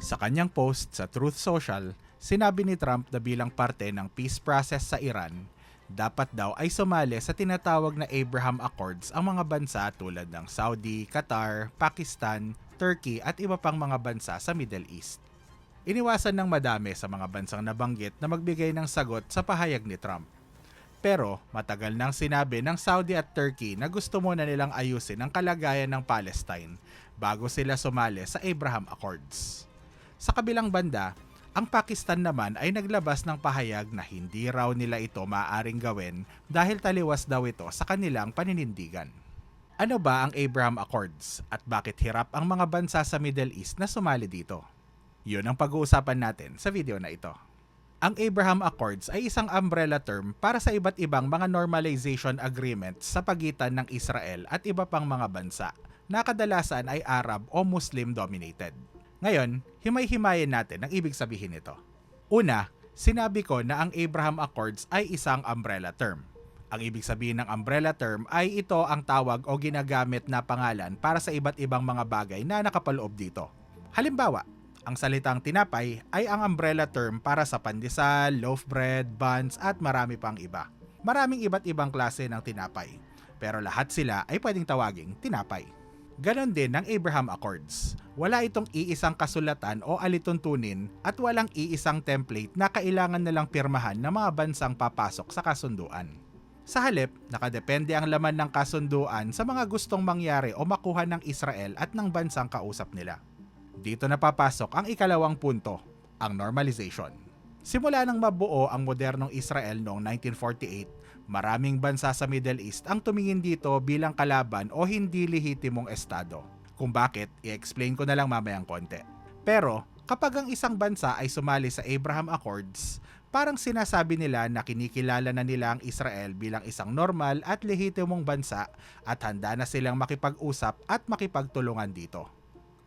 Sa kanyang post sa Truth Social, sinabi ni Trump na bilang parte ng peace process sa Iran, dapat daw ay sumali sa tinatawag na Abraham Accords ang mga bansa tulad ng Saudi, Qatar, Pakistan, Turkey at iba pang mga bansa sa Middle East. Iniwasan ng madami sa mga bansang nabanggit na magbigay ng sagot sa pahayag ni Trump. Pero matagal nang sinabi ng Saudi at Turkey na gusto muna nilang ayusin ang kalagayan ng Palestine bago sila sumali sa Abraham Accords. Sa kabilang banda, ang Pakistan naman ay naglabas ng pahayag na hindi raw nila ito maaaring gawin dahil taliwas daw ito sa kanilang paninindigan. Ano ba ang Abraham Accords at bakit hirap ang mga bansa sa Middle East na sumali dito? Yun ang pag-uusapan natin sa video na ito. Ang Abraham Accords ay isang umbrella term para sa iba't ibang mga normalization agreements sa pagitan ng Israel at iba pang mga bansa na kadalasan ay Arab o Muslim dominated. Ngayon, himay-himayin natin ang ibig sabihin nito. Una, sinabi ko na ang Abraham Accords ay isang umbrella term. Ang ibig sabihin ng umbrella term ay ito ang tawag o ginagamit na pangalan para sa iba't ibang mga bagay na nakapaloob dito. Halimbawa, ang salitang tinapay ay ang umbrella term para sa pandesal, loaf bread, buns at marami pang iba. Maraming iba't ibang klase ng tinapay, pero lahat sila ay pwedeng tawaging tinapay. Ganon din ng Abraham Accords. Wala itong iisang kasulatan o alituntunin at walang iisang template na kailangan nilang pirmahan ng mga bansang papasok sa kasunduan. Sa halip, nakadepende ang laman ng kasunduan sa mga gustong mangyari o makuha ng Israel at ng bansang kausap nila. Dito na papasok ang ikalawang punto, ang normalization. Simula nang mabuo ang modernong Israel noong 1948, maraming bansa sa Middle East ang tumingin dito bilang kalaban o hindi lehitimong estado. Kung bakit, i-explain ko na lang mamayang konti. Pero, kapag ang isang bansa ay sumali sa Abraham Accords, parang sinasabi nila na kinikilala na nila ang Israel bilang isang normal at lehitimong bansa at handa na silang makipag-usap at makipagtulungan dito.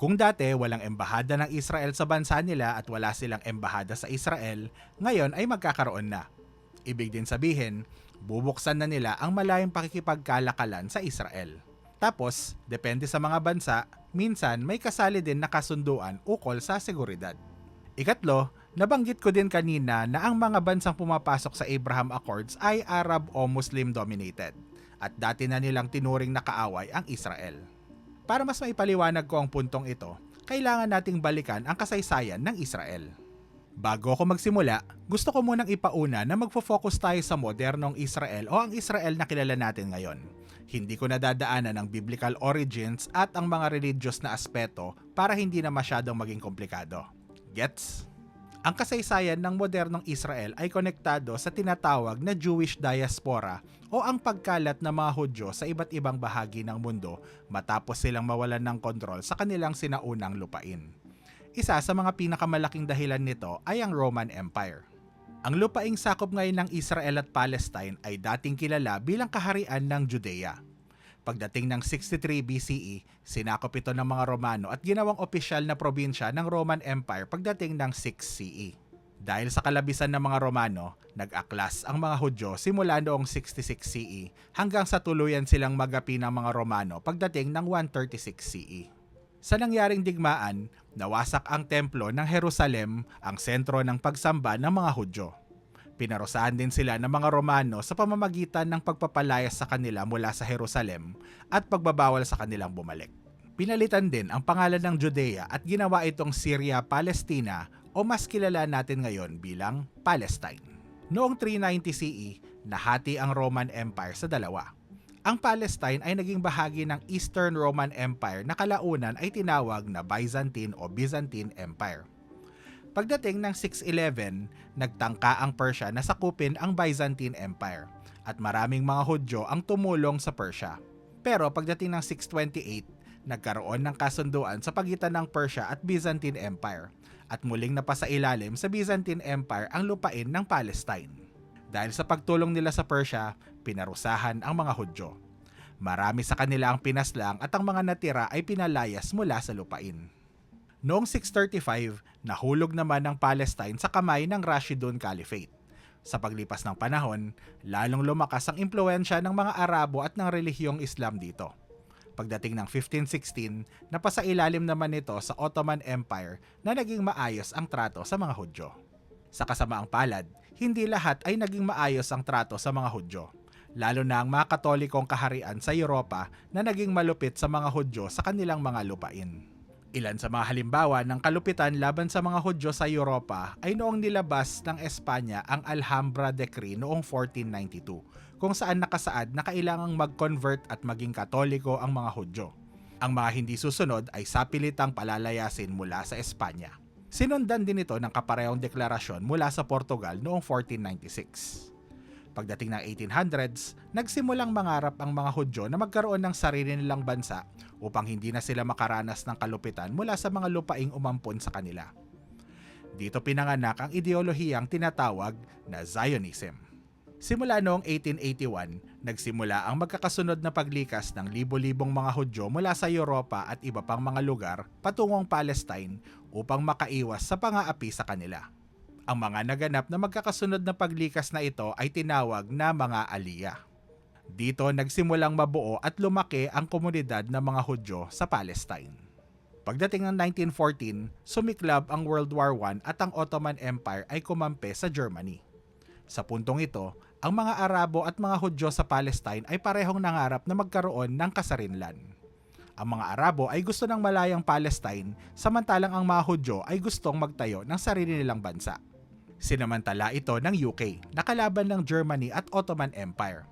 Kung dati walang embahada ng Israel sa bansa nila at wala silang embahada sa Israel, ngayon ay magkakaroon na. Ibig din sabihin, bubuksan na nila ang malayang pakikipagkalakalan sa Israel. Tapos, depende sa mga bansa, minsan may kasali din na kasunduan ukol sa seguridad. Ikatlo, nabanggit ko din kanina na ang mga bansang pumapasok sa Abraham Accords ay Arab o Muslim dominated at dati na nilang tinuring na kaaway ang Israel. Para mas maipaliwanag ko ang puntong ito, kailangan nating balikan ang kasaysayan ng Israel. Bago ako magsimula, gusto ko munang ipauna na magfo-focus tayo sa modernong Israel o ang Israel na kilala natin ngayon. Hindi ko nadadaanan ang biblical origins at ang mga religious na aspeto para hindi na masyadong maging komplikado. Gets? Ang kasaysayan ng modernong Israel ay konektado sa tinatawag na Jewish diaspora o ang pagkalat ng mga Hudyo sa iba't ibang bahagi ng mundo matapos silang mawalan ng kontrol sa kanilang sinaunang lupain. Isa sa mga pinakamalaking dahilan nito ay ang Roman Empire. Ang lupaing sakop ngayon ng Israel at Palestine ay dating kilala bilang kaharian ng Judea. Pagdating ng 63 BCE, sinakop ito ng mga Romano at ginawang opisyal na probinsya ng Roman Empire pagdating ng 6 CE. Dahil sa kalabisan ng mga Romano, nag-aklas ang mga Hudyo simula noong 66 CE hanggang sa tuluyan silang magapi ng mga Romano pagdating ng 136 CE. Sa nangyaring digmaan, nawasak ang templo ng Jerusalem, ang sentro ng pagsamba ng mga Hudyo. Pinarusahan din sila ng mga Romano sa pamamagitan ng pagpapalayas sa kanila mula sa Jerusalem at pagbabawal sa kanilang bumalik. Pinalitan din ang pangalan ng Judea at ginawa itong Syria-Palestina o mas kilala natin ngayon bilang Palestine. Noong 390 CE, nahati ang Roman Empire sa dalawa. Ang Palestine ay naging bahagi ng Eastern Roman Empire na kalaunan ay tinawag na Byzantine o Byzantine Empire. Pagdating ng 611, nagtangka ang Persia na sakupin ang Byzantine Empire at maraming mga Hudyo ang tumulong sa Persia. Pero pagdating ng 628, nagkaroon ng kasunduan sa pagitan ng Persia at Byzantine Empire at muling napasailalim sa Byzantine Empire ang lupain ng Palestine. Dahil sa pagtulong nila sa Persia, pinarusahan ang mga Hudyo. Marami sa kanila ang pinaslang at ang mga natira ay pinalayas mula sa lupain. Noong 635, nahulog naman ang Palestine sa kamay ng Rashidun Caliphate. Sa paglipas ng panahon, lalong lumakas ang impluwensya ng mga Arabo at ng relihiyong Islam dito. Pagdating ng 1516, napasailalim naman ito sa Ottoman Empire na naging maayos ang trato sa mga Hudyo. Sa kasamaang palad, hindi lahat ay naging maayos ang trato sa mga Hudyo, lalo na ang mga Katolikong kaharian sa Europa na naging malupit sa mga Hudyo sa kanilang mga lupain. Ilan sa mga halimbawa ng kalupitan laban sa mga Hudyo sa Europa ay noong nilabas ng Espanya ang Alhambra Decree noong 1492, kung saan nakasaad na kailangang mag-convert at maging Katoliko ang mga Hudyo. Ang mga hindi susunod ay sapilitang palalayasin mula sa Espanya. Sinundan din ito ng kaparehong deklarasyon mula sa Portugal noong 1496. Pagdating ng 1800s, nagsimulang mangarap ang mga Hudyo na magkaroon ng sarili nilang bansa upang hindi na sila makaranas ng kalupitan mula sa mga lupaing umampon sa kanila. Dito pinanganak ang ideolohiyang tinatawag na Zionism. Simula noong 1881, nagsimula ang magkakasunod na paglikas ng libo-libong mga Hudyo mula sa Europa at iba pang mga lugar patungong Palestine upang makaiwas sa pang-aapi sa kanila. Ang mga naganap na magkakasunod na paglikas na ito ay tinawag na mga Aliyah. Dito nagsimulang mabuo at lumaki ang komunidad ng mga Hudyo sa Palestine. Pagdating ng 1914, sumiklab ang World War I at ang Ottoman Empire ay kumampi sa Germany. Sa puntong ito, ang mga Arabo at mga Hudyo sa Palestine ay parehong nangarap na magkaroon ng kasarinlan. Ang mga Arabo ay gusto ng malayang Palestine, samantalang ang mga Hudyo ay gustong magtayo ng sarili nilang bansa. Sinamantala ito ng UK, na kalaban ng Germany at Ottoman Empire.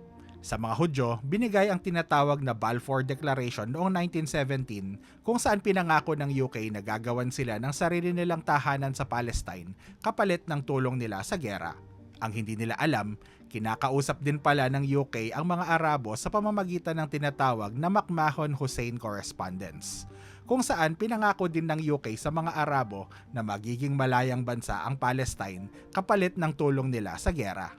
Sa mga Hudyo, binigay ang tinatawag na Balfour Declaration noong 1917 kung saan pinangako ng UK na gagawan sila ng sarili nilang tahanan sa Palestine kapalit ng tulong nila sa giyera. Ang hindi nila alam, kinakausap din pala ng UK ang mga Arabo sa pamamagitan ng tinatawag na McMahon-Hussein Correspondence, kung saan pinangako din ng UK sa mga Arabo na magiging malayang bansa ang Palestine kapalit ng tulong nila sa giyera.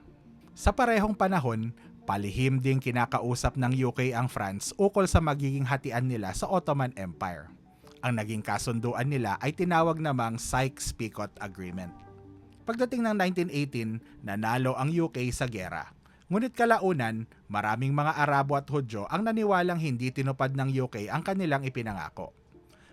Sa parehong panahon, palihim ding kinakausap ng UK ang France ukol sa magiging hatian nila sa Ottoman Empire. Ang naging kasunduan nila ay tinawag namang Sykes-Picot Agreement. Pagdating ng 1918, nanalo ang UK sa giyera. Ngunit kalaunan, maraming mga Arabo at Hudyo ang naniwalang hindi tinupad ng UK ang kanilang ipinangako.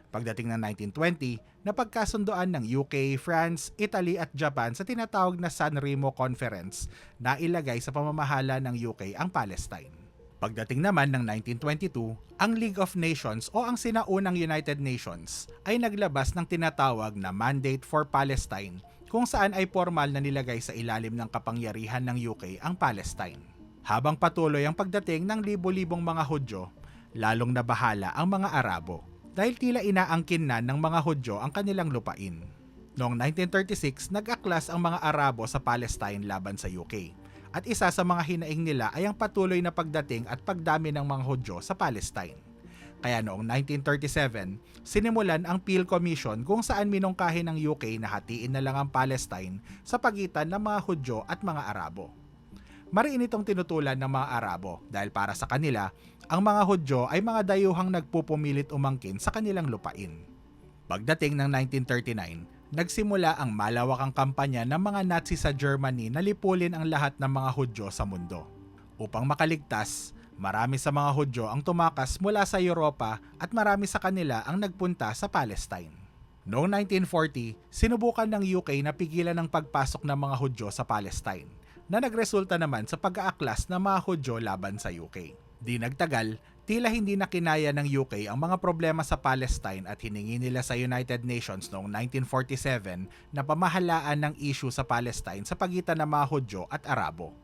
Pagdating ng 1920, napagkasunduan ng UK, France, Italy at Japan sa tinatawag na San Remo Conference na ilagay sa pamamahala ng UK ang Palestine. Pagdating naman ng 1922, ang League of Nations o ang sinaunang United Nations ay naglabas ng tinatawag na Mandate for Palestine, kung saan ay formal na nilagay sa ilalim ng kapangyarihan ng UK ang Palestine. Habang patuloy ang pagdating ng libo-libong mga Hudyo, lalong nabahala ang mga Arabo dahil tila inaangkin na ng mga Hudyo ang kanilang lupain. Noong 1936, nag-aklas ang mga Arabo sa Palestine laban sa UK, at isa sa mga hinaing nila ay ang patuloy na pagdating at pagdami ng mga Hudyo sa Palestine. Kaya noong 1937, sinimulan ang Peel Commission kung saan minungkahi ng UK na hatiin na lang ang Palestine sa pagitan ng mga Hudyo at mga Arabo. Mariin itong tinutulan ng mga Arabo dahil para sa kanila, ang mga Hudyo ay mga dayuhang nagpupumilit umangkin sa kanilang lupain. Pagdating ng 1939, nagsimula ang malawakang kampanya ng mga Nazi sa Germany na lipulin ang lahat ng mga Hudyo sa mundo. Upang makaligtas, marami sa mga Hudyo ang tumakas mula sa Europa at marami sa kanila ang nagpunta sa Palestine. Noong 1940, sinubukan ng UK na pigilan ang pagpasok ng mga Hudyo sa Palestine, na nagresulta naman sa pag-aaklas ng mga Hudyo laban sa UK. Di nagtagal, tila hindi na kinaya ng UK ang mga problema sa Palestine at hiningi nila sa United Nations noong 1947 na pamahalaan ng issue sa Palestine sa pagitan ng mga Hudyo at Arabo.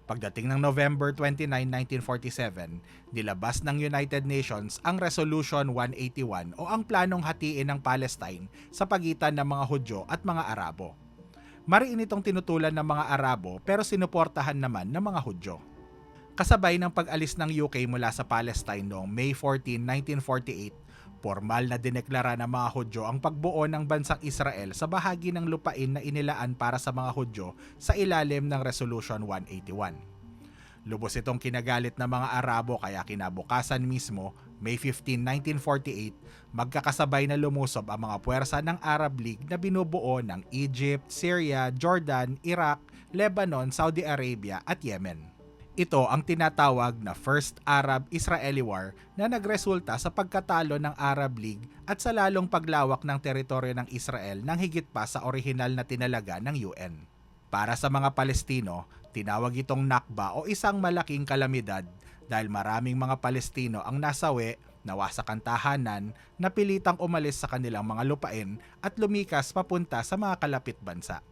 Pagdating ng November 29, 1947, nilabas ng United Nations ang Resolution 181 o ang planong hatiin ng Palestine sa pagitan ng mga Hudyo at mga Arabo. Mariin itong tinutulan ng mga Arabo pero sinuportahan naman ng mga Hudyo. Kasabay ng pag-alis ng UK mula sa Palestine noong May 14, 1948, formal na dineklara ng mga Hudyo ang pagbuo ng bansang Israel sa bahagi ng lupain na inilaan para sa mga Hudyo sa ilalim ng Resolution 181. Lubos itong kinagalit ng mga Arabo kaya kinabukasan mismo, May 15, 1948, magkakasabay na lumusob ang mga puwersa ng Arab League na binubuo ng Egypt, Syria, Jordan, Iraq, Lebanon, Saudi Arabia at Yemen. Ito ang tinatawag na First Arab-Israeli War na nagresulta sa pagkatalo ng Arab League at sa lalong paglawak ng teritoryo ng Israel nang higit pa sa orihinal na tinalaga ng UN. Para sa mga Palestino, tinawag itong Nakba o isang malaking kalamidad dahil maraming mga Palestino ang nasawi, nawasak ang tahanan, napilitang umalis sa kanilang mga lupain at lumikas papunta sa mga kalapit bansa.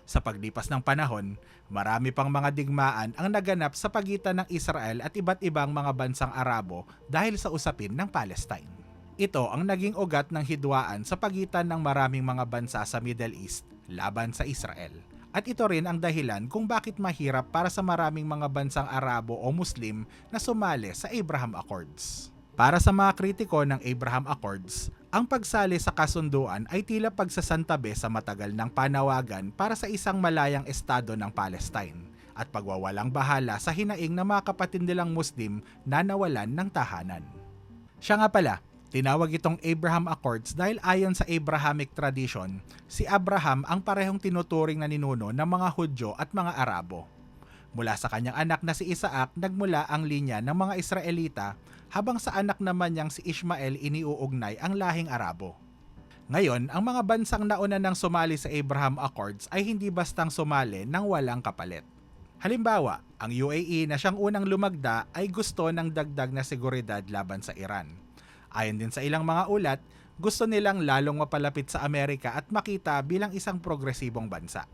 Sa paglipas ng panahon, marami pang mga digmaan ang naganap sa pagitan ng Israel at iba't ibang mga bansang Arabo dahil sa usapin ng Palestine. Ito ang naging ugat ng hidwaan sa pagitan ng maraming mga bansa sa Middle East laban sa Israel. At ito rin ang dahilan kung bakit mahirap para sa maraming mga bansang Arabo o Muslim na sumali sa Abraham Accords. Para sa mga kritiko ng Abraham Accords, ang pagsali sa kasunduan ay tila pagsasantabi sa matagal ng panawagan para sa isang malayang estado ng Palestine at pagwawalang bahala sa hinaing ng mga kapatid nilang Muslim na nawalan ng tahanan. Siya nga pala, tinawag itong Abraham Accords dahil ayon sa Abrahamic tradition, si Abraham ang parehong tinuturing na ninuno ng mga Hudyo at mga Arabo. Mula sa kanyang anak na si Isaac, nagmula ang linya ng mga Israelita, habang sa anak naman niyang si Ishmael iniuugnay ang lahing Arabo. Ngayon, ang mga bansang nauna nang sumali sa Abraham Accords ay hindi bastang sumali nang walang kapalit. Halimbawa, ang UAE na siyang unang lumagda ay gusto ng dagdag na seguridad laban sa Iran. Ayon din sa ilang mga ulat, gusto nilang lalong mapalapit sa Amerika at makita bilang isang progresibong bansa.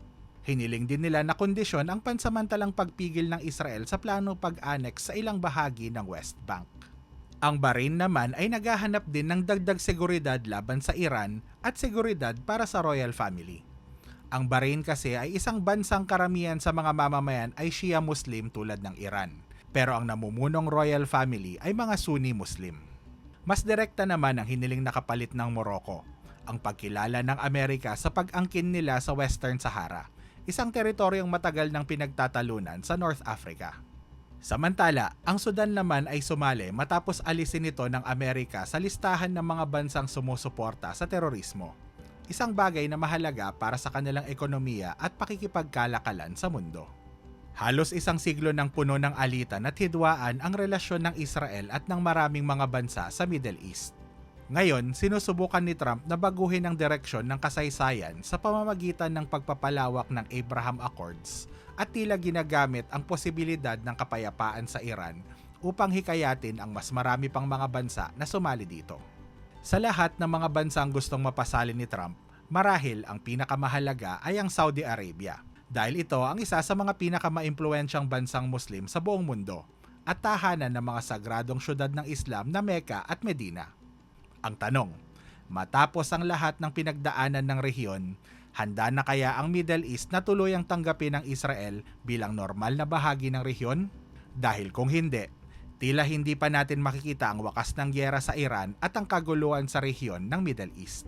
Hiniling din nila na kondisyon ang pansamantalang pagpigil ng Israel sa plano pag-annex sa ilang bahagi ng West Bank. Ang Bahrain naman ay naghahanap din ng dagdag seguridad laban sa Iran at seguridad para sa royal family. Ang Bahrain kasi ay isang bansang karamihan sa mga mamamayan ay Shia Muslim tulad ng Iran, pero ang namumunong royal family ay mga Sunni Muslim. Mas direkta naman ang hiniling na kapalit ng Morocco, ang pagkilala ng Amerika sa pag-angkin nila sa Western Sahara, isang teritoryong matagal ng pinagtatalunan sa North Africa. Samantala, ang Sudan naman ay sumali matapos alisin ito ng Amerika sa listahan ng mga bansang sumusuporta sa terorismo. Isang bagay na mahalaga para sa kanilang ekonomiya at pakikipagkalakalan sa mundo. Halos isang siglo ng puno ng alitan at hidwaan ang relasyon ng Israel at ng maraming mga bansa sa Middle East. Ngayon, sinusubukan ni Trump na baguhin ang direksyon ng kasaysayan sa pamamagitan ng pagpapalawak ng Abraham Accords at tila ginagamit ang posibilidad ng kapayapaan sa Iran upang hikayatin ang mas marami pang mga bansa na sumali dito. Sa lahat ng mga bansang gustong mapasali ni Trump, marahil ang pinakamahalaga ay ang Saudi Arabia dahil ito ang isa sa mga pinakamaimpluwensyang bansang Muslim sa buong mundo at tahanan ng mga sagradong syudad ng Islam na Mecca at Medina. Ang tanong, matapos ang lahat ng pinagdaanan ng rehiyon, handa na kaya ang Middle East na tuluyang tanggapin ng Israel bilang normal na bahagi ng rehiyon? Dahil kung hindi, tila hindi pa natin makikita ang wakas ng gyera sa Iran at ang kaguluhan sa rehiyon ng Middle East.